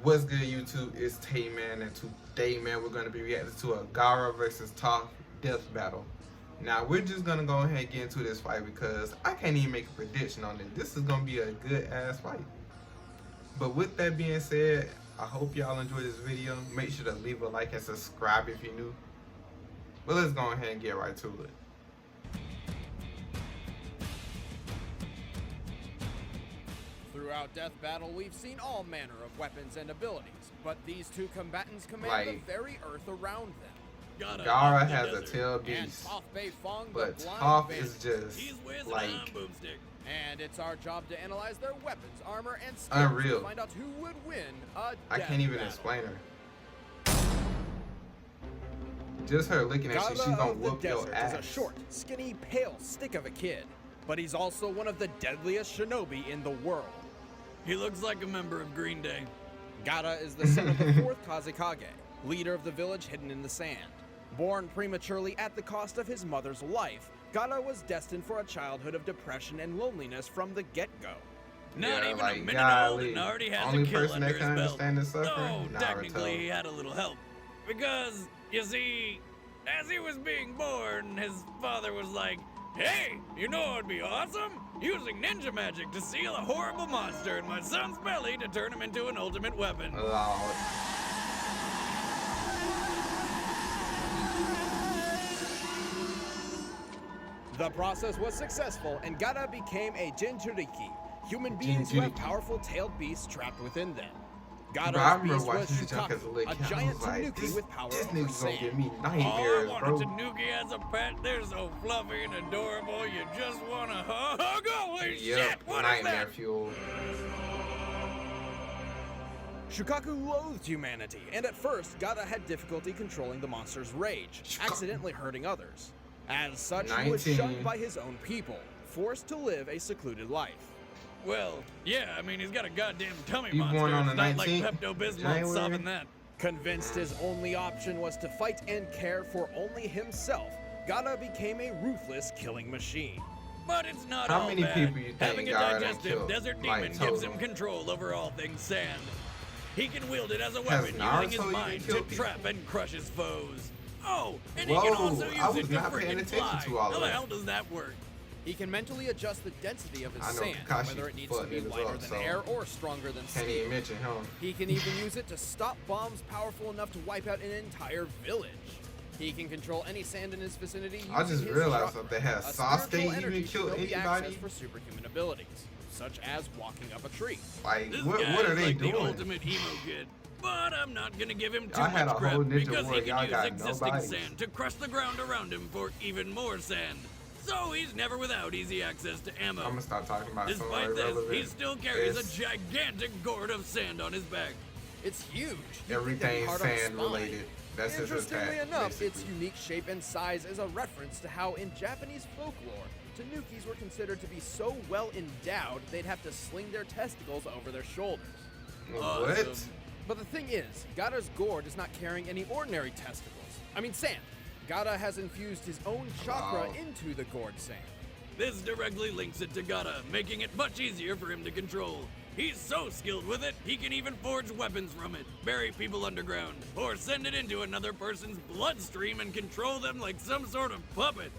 What's good, YouTube? It's Taeman, and today, man, we're going to be reacting to a Gaara versus Toph death battle. Now, we're just going to go ahead and get into this fight because I can't even make a prediction on it. This is going to be a good-ass fight. But with that being said, I hope y'all enjoy this video. Make sure to leave a like and subscribe if you're new. But let's go ahead and get right to it. Throughout Death Battle, we've seen all manner of weapons and abilities, but these two combatants command the very earth around them. Gaara has a tail And beast, Toph Beifong, but the blind Toph bandit. is just like And it's our job to analyze their weapons, armor, and skills unreal. to find out who would win a I death can't even battle. explain her. Just her looking at you, she's gonna of the whoop your Desert ass. is a short, skinny, pale stick of a kid, but he's also one of the deadliest shinobi in the world. He looks like a member of Green Day. Gaara is the son of the fourth Kazekage, leader of the village hidden in the sand. Born prematurely at the cost of his mother's life, Gaara was destined for a childhood of depression and loneliness from the get-go. Not Yeah, even like, a minute old golly. and already has Only a kill person under that his can belt. understand the suffering? Though, Naruto. technically, he had a little help. Because, you see, as he was being born, his father was like, "Hey, you know what would be awesome? Using ninja magic to seal a horrible monster in my son's belly to turn him into an ultimate weapon." Lord. The process was successful, and Gaara became a Jinchuriki, human beings who have Jinchuriki. powerful tailed beasts trapped within them. Bro, I Gaara's remember beast was watching this junk as a Shukaku, little a kid. I giant was like, tanuki with power this over nigga's gonna sand. give me Oh, I nightmares, want bro. a tanuki as a pet. They're so fluffy and adorable. You just want to hug. Holy shit! Yep, What is nightmare that? fuel. Shukaku loathed humanity, and at first, Gaara had difficulty controlling the monster's rage, accidentally hurting others. As such, he was 19. shunned by his own people, forced to live a secluded life. Well, yeah, I mean, he's got a goddamn tummy You monster. born on It's the not like 19th Pepto-Bismol January? solving that. Convinced his only option was to fight and care for only himself, Gaara became a ruthless killing machine. But it's not How all many bad. people you think Having a Gaara done digestive killed? desert Like, demon gives him total. control over all things sand. He can wield it as a Has weapon, using Naruto his even mind to killed people? trap and crush his foes. Oh, and he Whoa, can also I use was it to not paying freaking attention fly. to all How of the that. hell does that work? He can mentally adjust the density of his I know sand, Kakashi whether it needs to fucked be niggas lighter up, than so air or stronger than Can't even steel. mention him. He can even use it to stop bombs powerful enough to wipe out an entire village. He can control any sand in his vicinity using I just his realized chakra, that they had a Sasuke spiritual even energy killed shinobi anybody? access for superhuman abilities, such as walking up a tree. Like, This what guy are is they like doing? the ultimate emo kid. But I'm not gonna give him too Y'all had much a credit whole Ninja because he Warrior, y'all can use got existing nobodies. sand to crush the ground around him for even more sand. So he's never without easy access to ammo. I'm gonna start talking about something Despite this, irrelevant. he still carries It's a gigantic gourd of sand on his back. It's huge. You'd think that'd be everything hard on the sand spine. related. That's his Interestingly attack, enough, its basically. unique shape and size is a reference to how in Japanese folklore, tanukis were considered to be so well endowed they'd have to sling their testicles over their shoulders. What? Awesome. But the thing is, Gaara's gourd is not carrying any ordinary testicles. I mean sand. Gaara has infused his own chakra Wow. into the gourd sand. This directly links it to Gaara, making it much easier for him to control. He's so skilled with it, he can even forge weapons from it, bury people underground, or send it into another person's bloodstream and control them like some sort of puppet.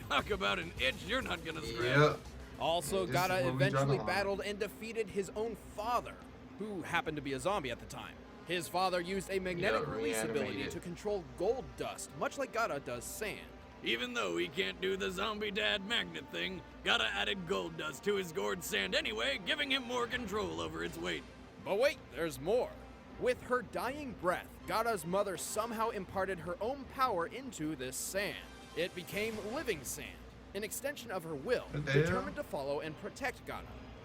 Talk about an itch you're not gonna scratch. Yep. Also, This is Gaara where we draw the eventually line. battled and defeated his own father, who happened to be a zombie at the time. His father used a magnetic Yeah, release ability reanimated. to control gold dust, much like Gaara does sand. Even though he can't do the zombie dad magnet thing, Gaara added gold dust to his gourd sand anyway, giving him more control over its weight. But wait, there's more. With her dying breath, Gaara's mother somehow imparted her own power into this sand. It became living sand, an extension of her will, What the hell? determined to follow and protect Gaara.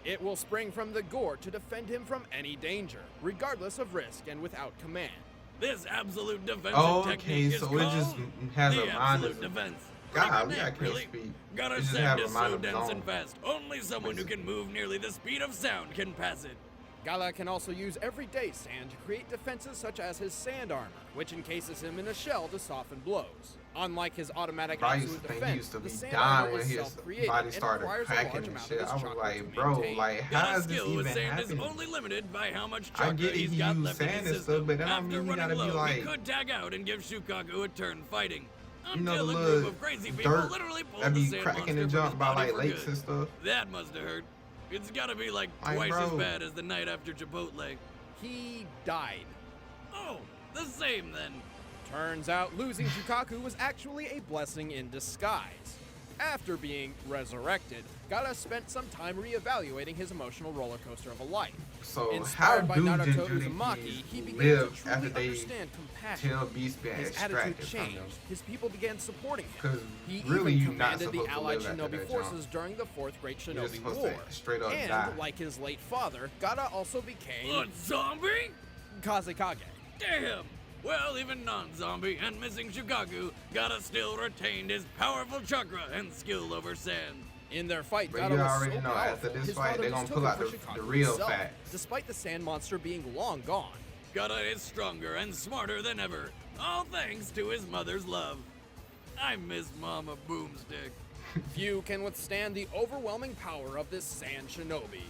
It will spring from the gourd to defend him from any danger, regardless of risk and without command. This absolute defensive Oh, technique okay, is so called it just has the a mind absolute of defense. God, Pretty good I name, can't really. speak. Gaara's It just sand have a is mind so of its dense own, and fast, only someone who can move nearly the speed of sound can pass it. Gaara can also use everyday sand to create defenses such as his sand armor, which encases him in a shell to soften blows. Unlike his automatic Bro, I used absolute to think he defense, used to the be sand dying armor when is his self-created body and started requires a cracking large and amount shit. of his I was chakra like, to bro, maintain. like, how Gaara's is this skill with even sand is happening? only limited by how much I chakra get it, he's he got use left in sand his and stuff, system. but that don't After mean he running gotta be low, he like, could tag out and give Shukaku a turn fighting. you know, the Until a group little of crazy people dirt literally pulled that the be sand cracking monster and from jump his by body like for lakes good. and stuff. That must have hurt. It's gotta be like Like, twice as bro. bad as the night after Chipotle. He died. Oh, the same then. Turns out losing Shukaku was actually a blessing in disguise. After being resurrected, Gaara spent some time reevaluating his emotional roller coaster of a life. So how Inspired by do Naruto Jinchuriki Uzumaki, he began live to after truly they understand compassion. tell Beast being His attitude extracted from them? changed. His people began supporting him. Because He really, even you're not commanded the supposed to Allied live after Shinobi that forces jump. during the Fourth Great You're just Shinobi supposed War. to straight up And, die. like his late father, Gaara also became A zombie? Kazekage. Damn! Well, even non-zombie and missing Shukaku, Gaara still retained his powerful chakra and skill over sand. In their fight, But Gaara you was already so know, powerful, after this his fight, father they gonna mistook pull him out for the Shukaku real himself, facts. despite the sand monster being long gone. Gaara is stronger and smarter than ever, all thanks to his mother's love. I miss Mama Boomstick. Few can withstand the overwhelming power of this sand shinobi.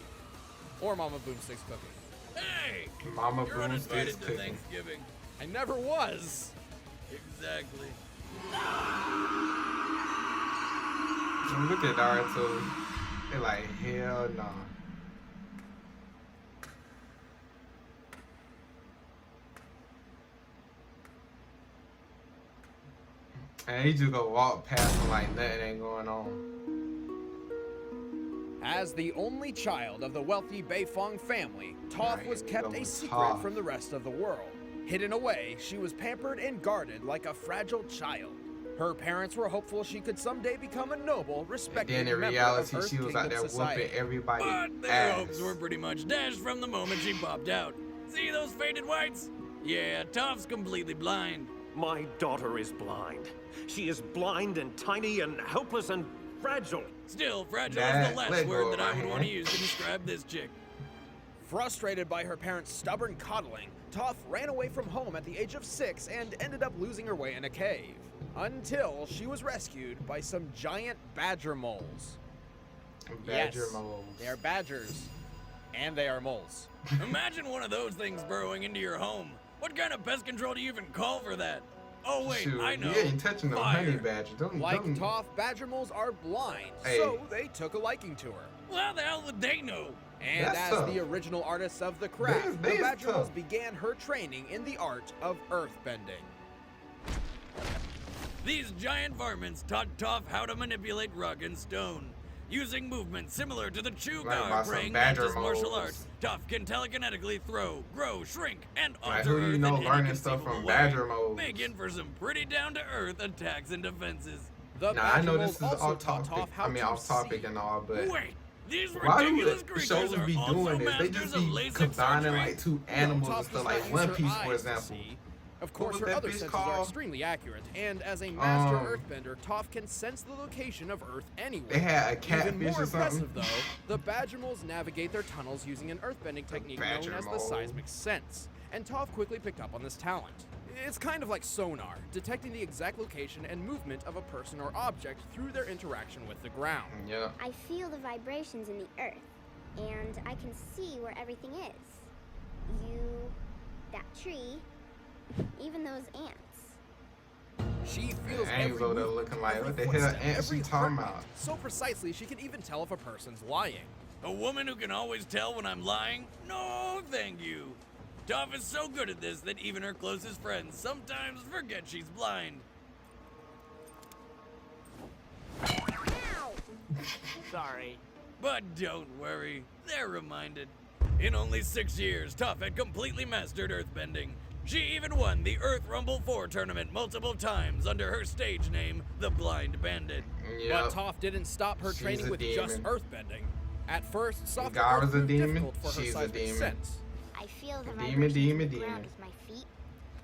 Or Mama Boomstick's cooking. Hey! Mama You're uninvited Boomstick's to cooking. Thanksgiving. I never was. Exactly. So look at Naruto. They're like, hell nah. And he just go walk past him like nothing ain't going on. As the only child of the wealthy Beifong family, Toph Right, was kept go a with secret Toph. from the rest of the world. Hidden away, she was pampered and guarded like a fragile child. Her parents were hopeful she could someday become a noble, And respected then in member reality, of Earth she was Kingdom out there society. whooping everybody But their ass. hopes were pretty much dashed from the moment she popped out. See those faded whites? Yeah, Toph's completely blind. My daughter is blind. She is blind and tiny and helpless and fragile. Still, fragile Dad, is the last let go word of that my I would want hand. to use to describe this chick. Frustrated by her parents' stubborn coddling, Toph ran away from home at the age of 6 and ended up losing her way in a cave. Until she was rescued by some giant badger moles. Badger Yes, moles. they are badgers. And they are moles. Imagine one of those things burrowing into your home. What kind of pest control do you even call for that? Oh wait, Shoot, I know. you ain't touching no Fire. honey badger. Them, Like them, Toph, badger moles are blind, Hey. so they took a liking to her. Well, how the hell would they know? And That's as tough. the original artists of the craft, They the is badger moles tough. began her training in the art of earthbending. These giant varmints taught Toph how to manipulate rock and stone. Using movements similar to the Learn Chugar about some praying badger mantis martial moles. arts, Toph can telekinetically throw, grow, shrink, and Like, alter who do you Earth know in any learning stuff conceivable from way, badger moles? making for some pretty down-to-earth attacks and defenses. The Now I badger know moles this is also off taught topic. Toph how I mean, to off topic see. and all, but Wait, these why do ridiculous the creatures shows are be also doing this? They masters just of be LASIK combining surgery? like two animals Toph and stuff, does like not One use her Piece, for eyes to example. see. Of course, was her that other fish senses are called? extremely accurate, and as a master earthbender, Toph can sense the location of Earth anywhere. They had a Even catfish more or something. impressive, though, the badger moles navigate their tunnels using an earthbending technique known badger as the mole. seismic sense, and Toph quickly picked up on this talent. It's kind of like sonar, detecting the exact location and movement of a person or object through their interaction with the ground. Yeah. I feel the vibrations in the earth, and I can see where everything is. You, that tree, even those ants. She feels Ants every over there movement, looking like, every what the hell footstep, ants she every talking heartbeat, about? so precisely she can even tell if a person's lying. A woman who can always tell when I'm lying? No, thank you. Toph is so good at this that even her closest friends sometimes forget she's blind. Ow! Sorry. But don't worry, they're reminded. In only 6 years, Toph had completely mastered earthbending. She even won the Earth Rumble 4 tournament multiple times under her stage name, the Blind Bandit. But Toph didn't stop her She's training a with just demon. earthbending. At first, softer Gaara's earth a proved demon, difficult for her she's a seismic demon. sense. I feel the Demon, vibrations demon, in the ground demon. with my feet,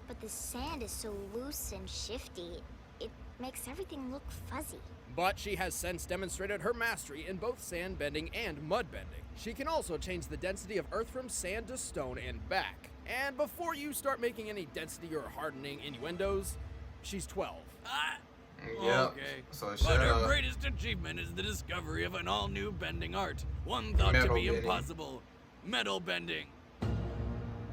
but the sand is so loose and shifty. It makes everything look fuzzy. But she has since demonstrated her mastery in both sand bending and mud bending. She can also change the density of earth from sand to stone and back. And before you start making any density or hardening innuendos, she's 12. Yep. Okay. So But shut her up. greatest achievement is the discovery of an all-new bending art. One thought Metal to be bending. impossible. Metal bending.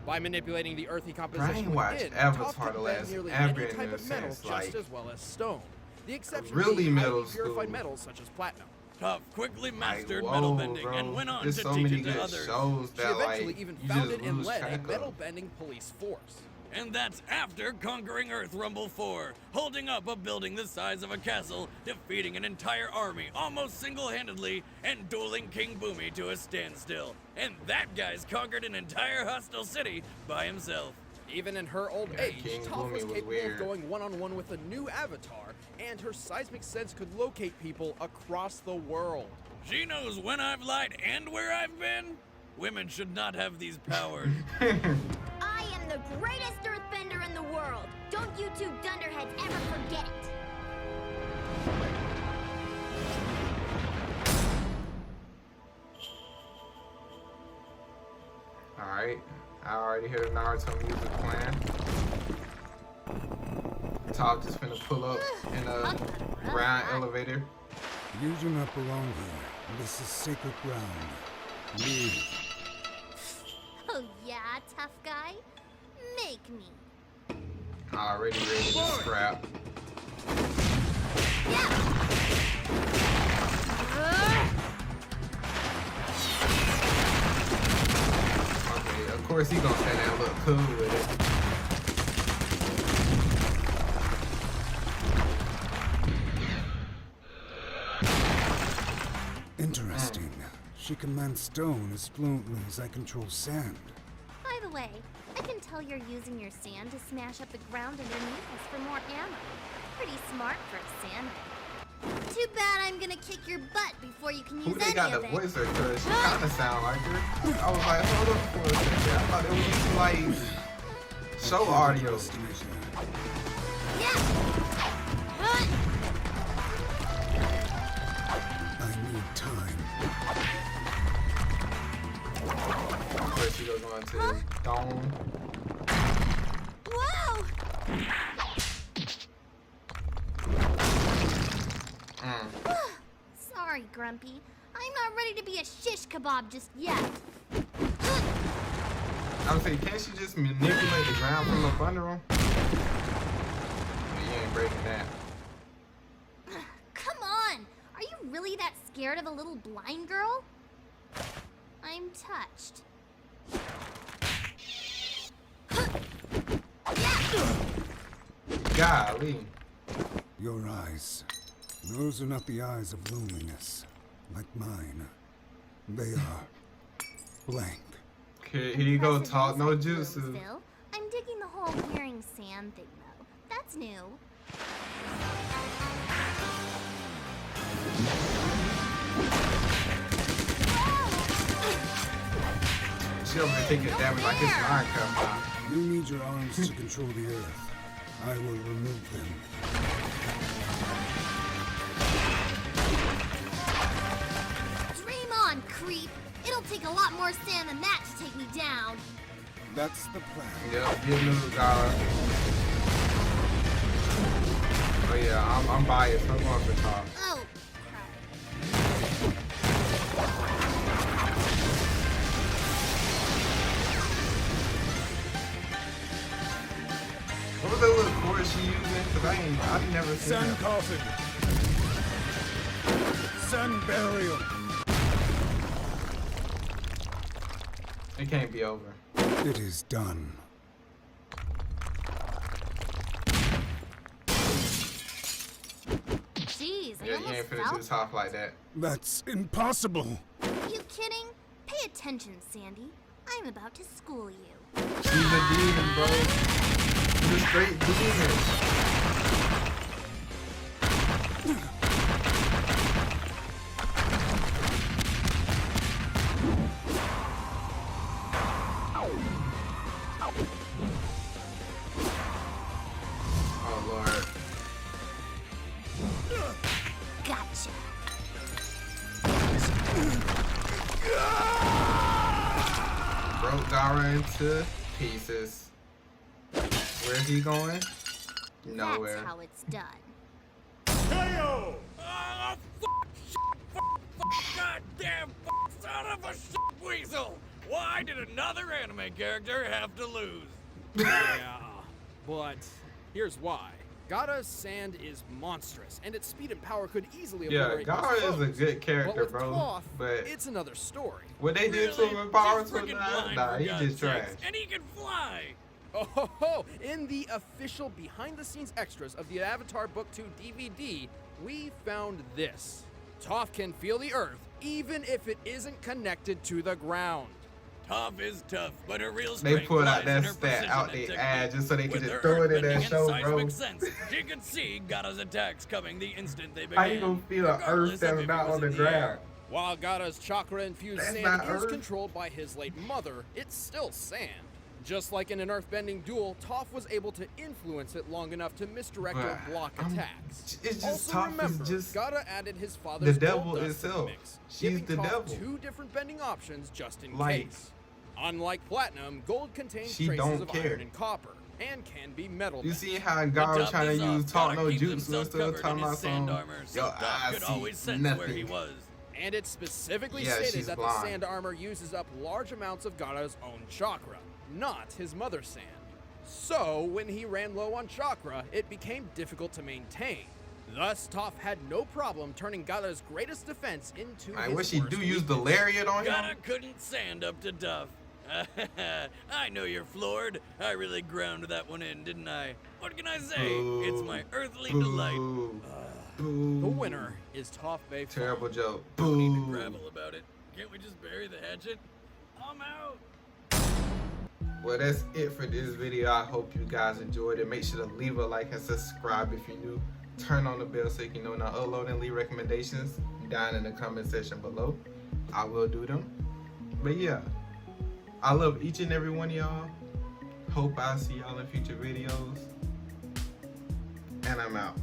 By manipulating the earthy composition Brainwash within, Avatar Toph the can last bend nearly ever any in type a of metal sense, just like, as well as stone. The exception really being middle highly purified school. metals such as platinum. Toph quickly mastered Like, metal whoa, bending bro. and went on There's to so teach many it to good others. shows She that eventually like even you founded just and lose led a track metal of. bending police force. And that's after conquering Earth Rumble 4, holding up a building the size of a castle, defeating an entire army almost single-handedly, and dueling King Boomy to a standstill. And that guy's conquered an entire hostile city by himself. Even in her old Yeah, age, King Toph was Boomy was capable weird. of going one-on-one with a new avatar, and her seismic sense could locate people across the world. She knows when I've lied and where I've been. Women should not have these powers. I am the greatest earthbender in the world. Don't you two dunderheads ever forget it. Alright. I already hear the Naruto music playing. Toph just finna pull up in a brown elevator. You do not belong here. This is sacred ground. Leave. Oh yeah, tough guy? Make me. Already ready to scrap. Yeah! Okay, of course he gonna say that and look cool with it. Interesting. She commands stone as fluently as I control sand. By the way, I can tell you're using your sand to smash up the ground underneath us for more ammo. Pretty smart for a sand. Too bad I'm gonna kick your butt before you can Who use they any got the of it. voice her? Cause she kinda sound like her. I was like, hold up for a second. I thought it was like show audio. Yeah! I need time. Of course she goes on to Dome. Whoa! Sorry, Grumpy. I'm not ready to be a shish kebab just yet. I was saying, can't she just manipulate the ground from up under him? But you ain't breaking that. Come on! Are you really that scared of a little blind girl? I'm touched. Golly. Your eyes. Those are not the eyes of loneliness, like mine. They are blank. Okay, here you go, Impressive talk no insight, jutsu. Phil. I'm digging the whole wearing sand thing, though. That's new. She over there taking damage like it's Minecraft. You need your arms to control the earth. I will remove them. Dream on, creep. It'll take a lot more sand than that to take me down. That's the plan. Yep, get new, Gaara. Oh yeah, I'm biased. I'm going for top. Oh, What was that little chorus she using? Cause I've never seen Sun it. coffin. Sun burial. It can't be over. It is done. jeez, I Yeah, you almost ain't finna fell. do top like that. That's impossible. You kidding? Pay attention, Sandy. I'm about to school you. She's a demon, bro. She's a straight demon. Oh Lord. Got Gaara into pieces. Where's he going? Nowhere. That's how it's done. KO! Ah, goddamn son of a shit weasel! Why did another anime character have to lose? Yeah, but here's why. Gaara's sand is monstrous, and its speed and power could easily Yeah, obliterate most Gaara is a foes. good But character, with bro. Toph, But it's another story. what they did to Really? him in Power He's was freaking not. blind, Nah, for he God's just trash. sakes, and he can fly! Oh ho ho! In the official behind-the-scenes extras of the Avatar Book 2 DVD, we found this. Toph can feel the earth, even if it isn't connected to the ground. Toph is tough, but her real They strength pulled out lies that in her stat precision out and their technique. ass just so they could With just her throw it in earthbending that and show, bro. seismic sense, she could see Gaara's attacks coming the instant they began. How you gonna feel the earth regardless of that's if it not was on the in ground? air. While Gaara's chakra-infused That's sand not is Earth. controlled by his late mother, it's still sand. Just like in an earthbending duel, Toph was able to influence it long enough to misdirect or But block I'm- attacks. it's just also Toph is remember, just Gaara added his father's the devil gold dust to the itself. mix, She's giving the Toph devil. 2 different bending options just in Like, case. Unlike platinum, gold contains she traces don't of care. iron and copper, and can be metal. You bent. see how The Gaara top trying to is off. use talk Gaara no keeps jutsu and himself stuff, covered talking in about his sand some. armor, so Your Toph eyes could always see sense where he nothing. was. And it's specifically Yeah, stated she's that blind. the sand armor uses up large amounts of Gaara's own chakra, not his mother's sand. So, when he ran low on chakra, it became difficult to maintain. Thus, Toph had no problem turning Gaara's greatest defense into Man, his what she worst do? Use the weakness. lariat on him? Gaara couldn't stand up to Toph. I know you're floored. I really ground that one in, didn't I? What can I say? It's my earthly delight. Boo. The Boo. winner is Toph Bay. Terrible joke. No need to Boo. gravel about it. Can't we just bury the hatchet? I'm out. Well, that's it for this video. I hope you guys enjoyed it. Make sure to leave a like and subscribe if you're new. Turn on the bell so you can know when I upload and leave recommendations down in the comment section below. I will do them. But yeah, I love each and every one of y'all. Hope I see y'all in future videos. And I'm out.